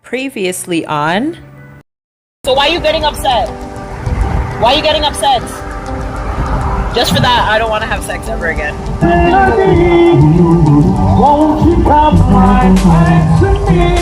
previously on. So why are you getting upset? Why are you getting upset? Just for that, I don't want to have sex ever again. Won't you come right back to me?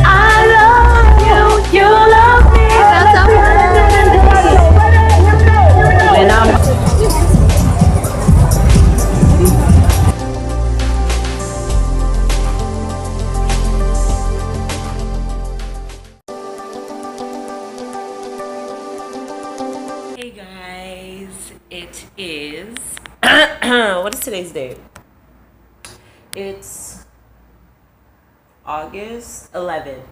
I love you, you love me. That's a when I'm Hey guys, it is what is today's date? It's August 11th.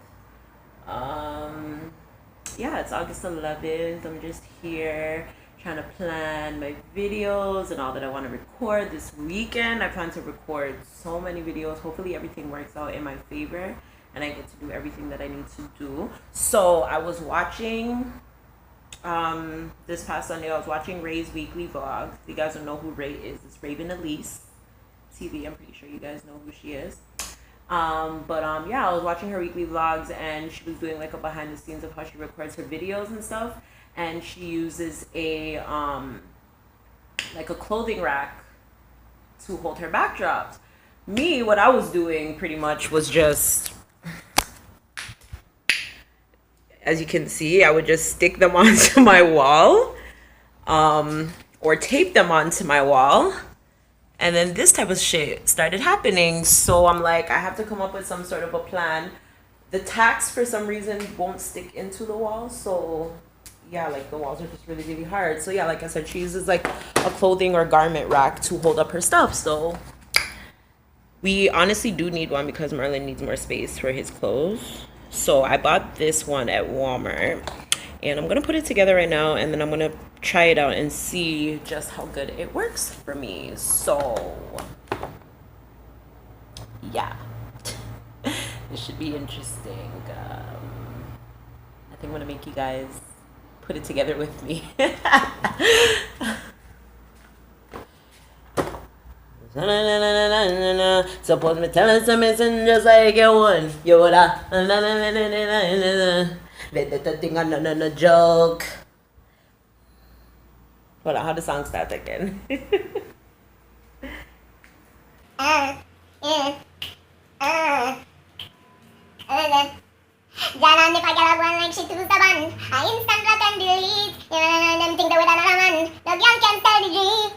Yeah, it's August 11th. I'm just here trying to plan my videos and all that I want to record this weekend. I plan to record so many videos. Hopefully everything works out in my favor and I get to do everything that I need to do. So I was watching this past Sunday, I was watching Ray's weekly vlog. If you guys don't know who Ray is, it's Raven Elise TV. I'm pretty sure you guys know who she is. Yeah, I was watching her weekly vlogs and she was doing like a behind the scenes of how she records her videos and stuff, and she uses a like a clothing rack to hold her backdrops. Me, what I was doing pretty much was just, as you can see, I would just stick them onto my wall or tape them onto my wall. And then this type of shit started happening. So I'm like, I have to come up with some sort of a plan. The tacks, for some reason, won't stick into the wall. So yeah, like the walls are just really, really hard. So yeah, like I said, she uses like a clothing or garment rack to hold up her stuff. So we honestly do need one because Merlin needs more space for his clothes. So I bought this one at Walmart and I'm gonna put it together right now, and then I'm gonna try it out and see just how good it works for me. So yeah, this should be interesting. I think I'm gonna make you guys put it together with me. Suppose me telling some just like you one, you woulda let that thing on no joke. Hold on, how the song start again? Jalan if I get up one like shit to the bun. I instant rat and delete. Them think that with another man. No girl can start the dream.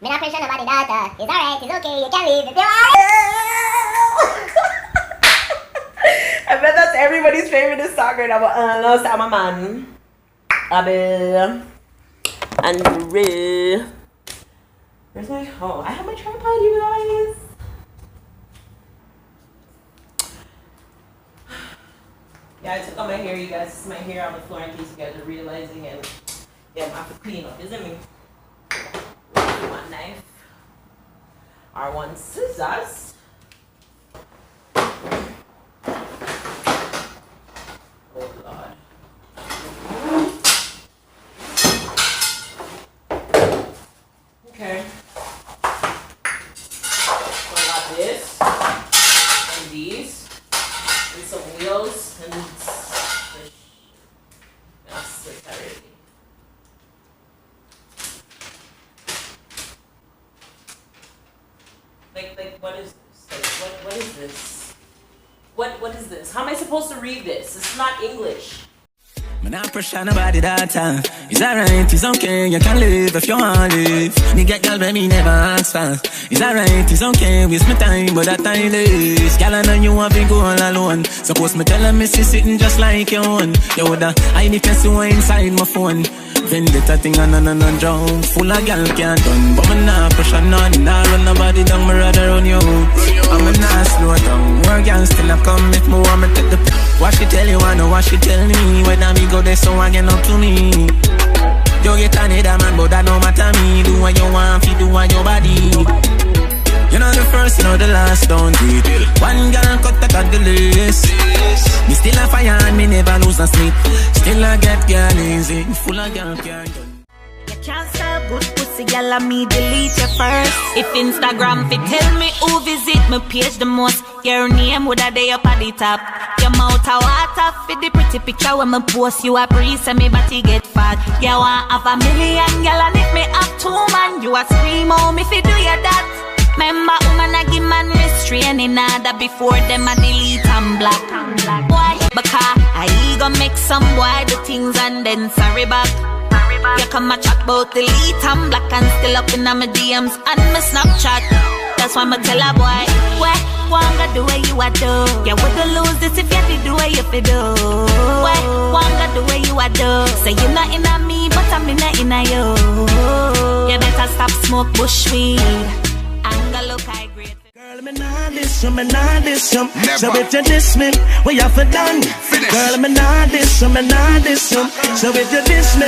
Me not pressure nobody data. It's alright, it's okay, you can leave if you want. I bet that's everybody's favorite song right now. No, I'm a man. Abel. And Ray. Where's my, oh, I have my tripod, you guys. Yeah, I took out my hair, you guys. This is my hair on the floor in case you guys are realizing, and yeah, I'm gonna have to clean up, isn't it? One knife. R1 scissors. Oh Lord. Okay. So I got this and these and some wheels and that's already. Like what is this? Like what is this? What is this? How am I supposed to read this? It's not English. Man, I pressure nobody that time. It's alright, it's okay, you can live if you want to live. Me get girl, baby, never ask for. It's alright, it's okay, waste my time, but that time is. Girl, I know you want to go all alone. Suppose me tell her me see sitting just like your own. You woulda hide the face inside my phone. Vendetta thing on drown. Full of girl can't done. But me nah pressure none. Nah run nobody down, me rather run you. I'm a nah slow down. More girl still a come if me want me take the. What she tell you, I know what she tell me. When I me go there, so I get up to me. You get another man, but that don't matter me. Do what you want, fi do what your body. You're not the first, you're not the last, don't do it. One girl cut that at the list. Me still a fire and me never lose a sleep. Still I get girl easy, full of girl can't done. Can't sell good pussy, girl, I me delete you first. If Instagram fi tell me who visit my page the most, your name woulda day up at the top. Your mouth a water fi the pretty picture when me post. You a breeze and me body get fat. You want have a million, girl, and if me have 2 man, you a scream out me fi do you that. Remember, woman a give man restraining order before them a delete and block. Boy, because I go make some boy do things and then sorry back. You come a chat about delete and block and still up in my DMs and my Snapchat. That's why I tell a boy, where wanga do what you a do. You wouldn't lose this if you did do what you fi do. Where wanga do what you a do. Say you not in a me, but I'm in a you. You better stop smoke bushweed. Girl, me nah diss you, me nah diss you. So if you diss me, what you have done? Finish. Girl, me nah diss you, me nah diss you. So if you diss me,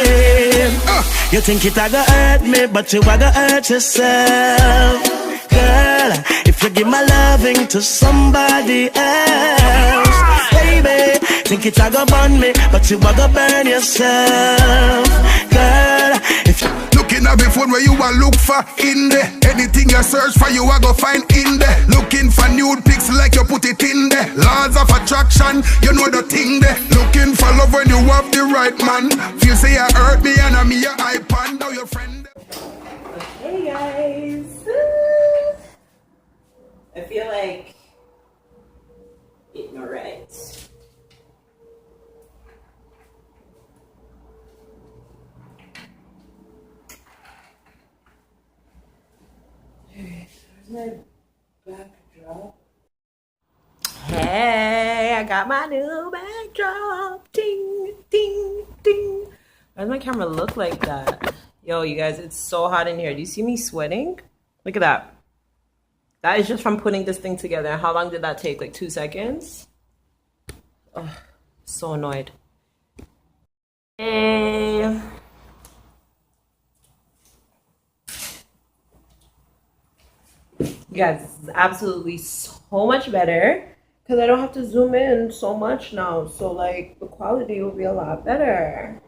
you think it a go hurt me, but you a go hurt yourself. Girl, if you give my loving to somebody else, baby, think it a go burn me, but you a go burn yourself. Girl, if you looking at the phone where you a look for in there. Anything you search for, you a go find in there. Looking for nude pics like you put it in there. Laws of attraction, you know the thing there. Looking for love when you have the right man. Feel say you hurt me and I'm your iPad. Now your friend. Hey guys, I feel like eating alright. My backdrop. Hey, I got my new backdrop. Ding, ding, ding. Why does my camera look like that? Yo, you guys, it's so hot in here. Do you see me sweating? Look at that. That is just from putting this thing together. How long did that take? Like 2 seconds? Oh, so annoyed. Hey. You guys, this is absolutely so much better because I don't have to zoom in so much now. So like the quality will be a lot better.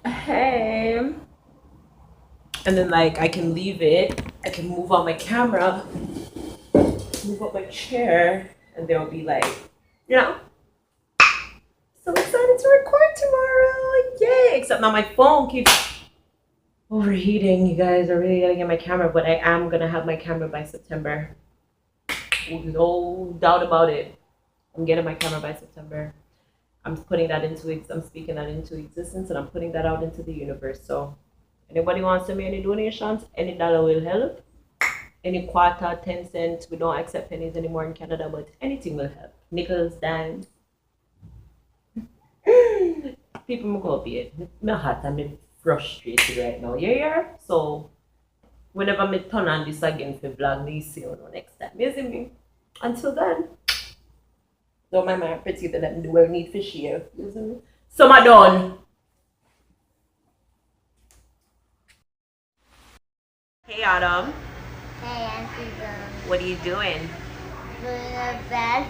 Hey. And then like I can leave it. I can move on my camera, move up my chair, and there will be like, you know, so excited to record tomorrow. Yay. Except now my phone keeps overheating. You guys are really gonna get my camera, but I am gonna have my camera by September. No doubt about it. I'm getting my camera by September. I'm putting that into it. I'm speaking that into existence, and I'm putting that out into the universe. So anybody wants to make any donations, any dollar will help. Any quarter, 10 cents. We don't accept pennies anymore in Canada, but anything will help. Nickels, dimes. People will go be it. My heart, I'm frustrated right now. Yeah. So whenever I turn on this again for vlog, me see you next time. You see me? Until then, don't mind my pretty that I do well need for share. You see me? So I'm done. Hey Autumn. Hey, Auntie Bum. What are you doing? Doing a bad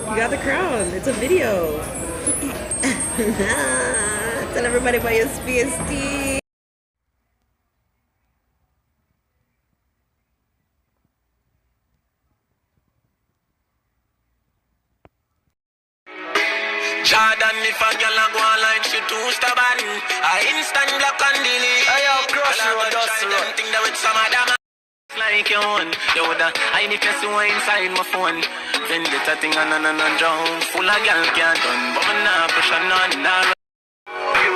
You got the crown. It's a video. Tell everybody about your SPST. Jordan, if a girl a go online, she too stubborn. I instant block and delete. I have crush you, just them think that with some of them like you own. You woulda I need to see what inside my phone. Vendetta thing and drown. Full of girl can't done, but me nah pressure none. Nah. You,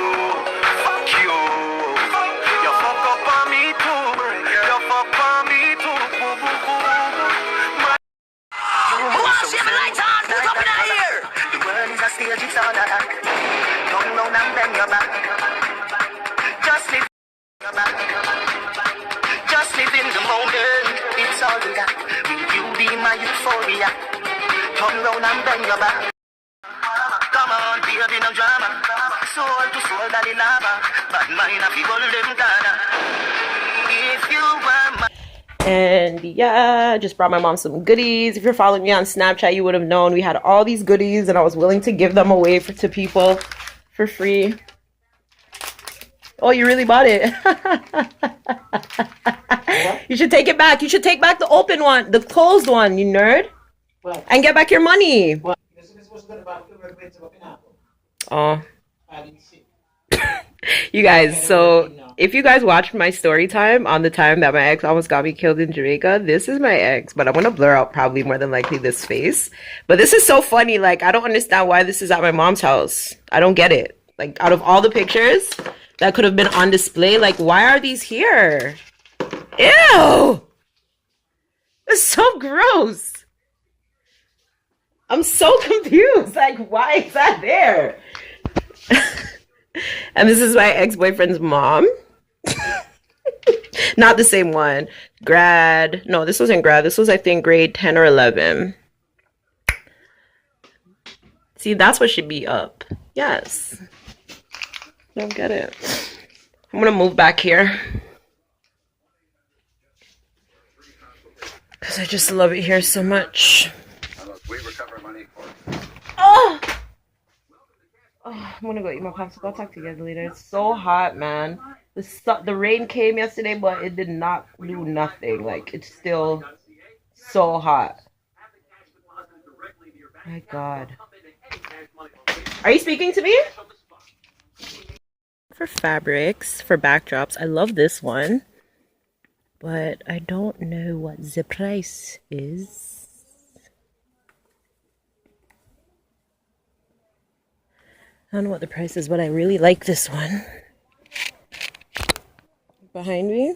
fuck you. You fuck up on me too. You fuck on me too. Boo boo boo boo. Who wants to see my lights on? Who's up in here? The world is a stage, it's all that. Don't know now, bend your back. Just live your back. Just live in the moment. It's all we got. Will you be my euphoria? Turn round and bend your back. Come on, baby, no drama. Soul to soul, daddy lava. But mine, I feel them Ghana. If you were my... And yeah, just brought my mom some goodies. If you're following me on Snapchat, you would have known we had all these goodies and I was willing to give them away to people for free. Oh, you really bought it. You should take it back. You should take back the open one, the closed one, you nerd. What? And get back your money. What? Oh. You guys, so if you guys watched my story time on the time that my ex almost got me killed in Jamaica, this is my ex, but I'm gonna blur out probably more than likely this face. But this is so funny. Like, I don't understand why this is at my mom's house. I don't get it. Like, out of all the pictures that could have been on display, like, why are these here? Ew! It's so gross. I'm so confused. Like, why is that there? And this is my ex-boyfriend's mom. Not the same one. Grad. No, this wasn't grad. This was, I think, grade 10 or 11. See, that's what should be up. Yes. Don't get it. I'm gonna move back here. Because I just love it here so much. Oh! Oh, I'm gonna go eat my popsicle. I'll talk to you guys later. It's so hot, man. The rain came yesterday, but it did not do nothing. Like, it's still so hot. My God. Are you speaking to me? For fabrics, for backdrops, I love this one. But I don't know what the price is. I don't know what the price is, but I really like this one. Behind me.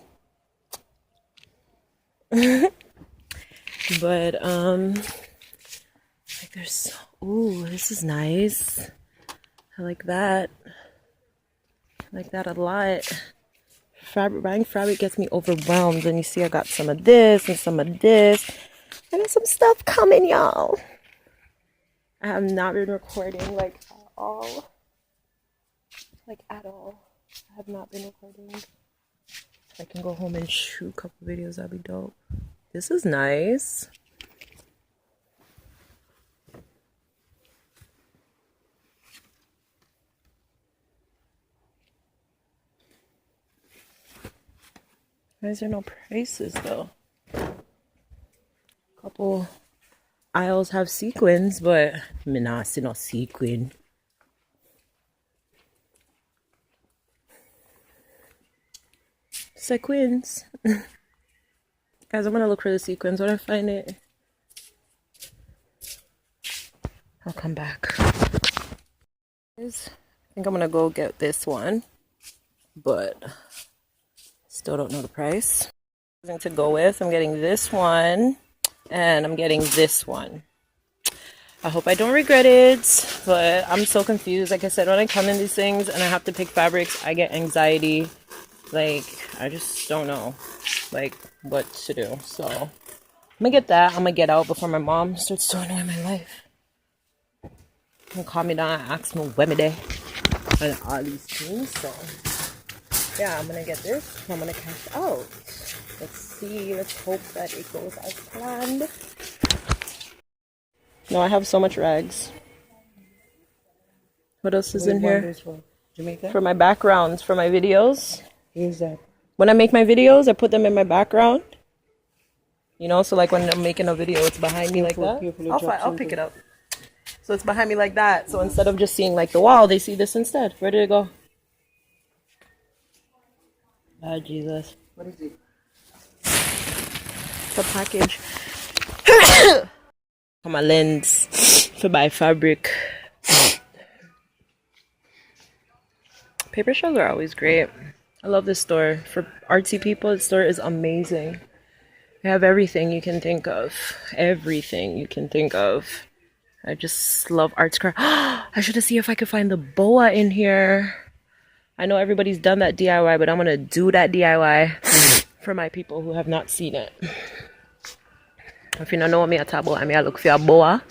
But, like there's so, ooh, this is nice. I like that. I like that a lot. Buying fabric gets me overwhelmed. And you see I got some of this and some of this. I got some stuff coming, y'all. I have not been recording, like, all. Like, at all. I have not been recording. If I can go home and shoot a couple videos, that'd be dope. This is nice. Why is there no prices, though? Couple aisles have sequins, but me not see no sequin. Sequins. Guys, I'm gonna look for the sequins. When I find it, I'll come back. I think I'm gonna go get this one, but still don't know the price. To go with, I'm getting this one and I'm getting this one. I hope I don't regret it, but I'm so confused. Like I said, when I come in these things and I have to pick fabrics, I get anxiety. Like, I just don't know, like, what to do. So, I'm gonna get that. I'm gonna get out before my mom starts to annoy my life. And calm me down and ask me when me day. And all these things, so. Yeah, I'm gonna get this. I'm gonna cash out. Let's see. Let's hope that it goes as planned. No, I have so much rags. What else is in here? Jamaica? For my backgrounds, for my videos. Use that. When I make my videos, I put them in my background. You know, so like when I'm making a video, it's behind me like that. I'll pick it up. So it's behind me like that. So instead of just seeing like the wall, they see this instead. Where did it go? Oh, Jesus. What is it? It's a package. For my lens. To buy fabric. Paper shells are always great. I love this store. For artsy people, this store is amazing. They have everything you can think of. Everything you can think of. I just love art scrap. I should have seen if I could find the boa in here. I know everybody's done that DIY, but I'm going to do that DIY for my people who have not seen it. If you don't know what me I talk about, I mean I look for a boa.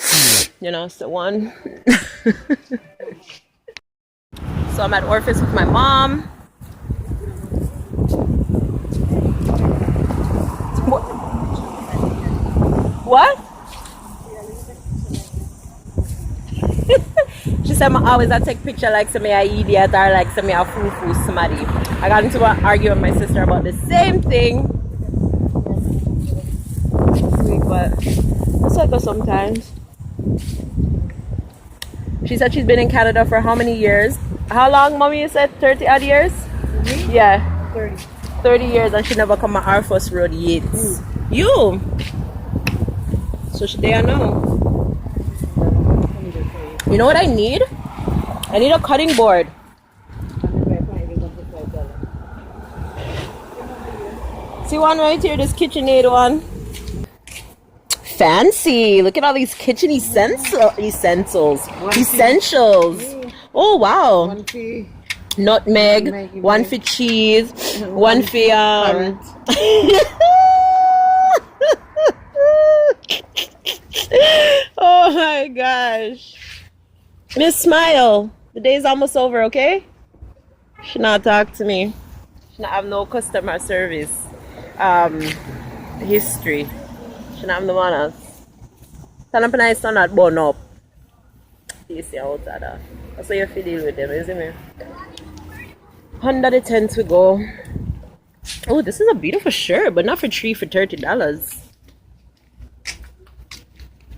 You know, it's the one. So I'm at Orpheus with my mom. What? What? She said I take picture like some I idiot or like some I foo somebody. I got into an argument with my sister about the same thing. But it's like us sometimes. She said she's been in Canada for how many years? How long, mommy? You said 30 odd years? Mm-hmm. Yeah. 30 years and she never come on our first road yet. You. So she there now. You know what I need? I need a cutting board. See one right here, this KitchenAid one. Fancy. Look at all these kitchen essentials. Oh wow. Nutmeg, one for cheese, one for oh my gosh. Miss Smile, the day's almost over, okay? Should not talk to me. Should not have no customer service history. Should not have no manners. Stand up and I stand not burn up. You see out of that. That's how you have to deal with them, isn't it? 110 we go. Oh, this is a beautiful shirt, but not for $30.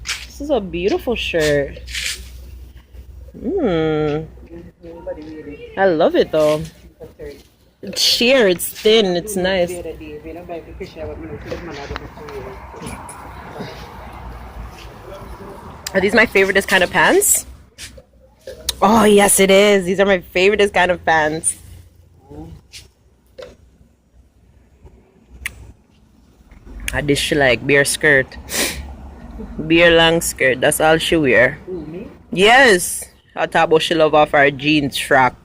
This is a beautiful shirt. I love it though. It's sheer, it's thin, it's nice. Are these my favorite kind of pants? Oh yes it is. These are my favorite kind of pants. I dish she like bare skirt. Bare long skirt. That's all she wear. Yes. I talk about she love off our jeans frock.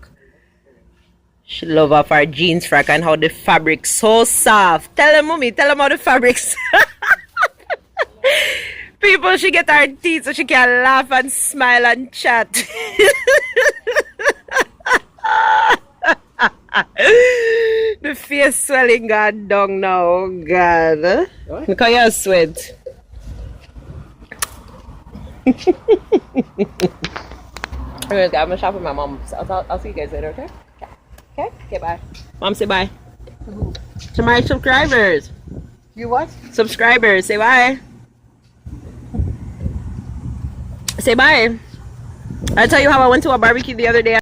She love off our jeans frock and how the fabric so soft. Tell them, mommy, tell them how the fabric's people, she get her teeth so she can laugh and smile and chat. The face swelling got down now. Oh God. Look how you sweat. Anyways, guys, I'm gonna shop with my mom. So I'll see you guys later, okay? Okay, bye. Mom, say bye. To my subscribers. You what? Subscribers, say bye. Say bye. I tell you how I went to a barbecue the other day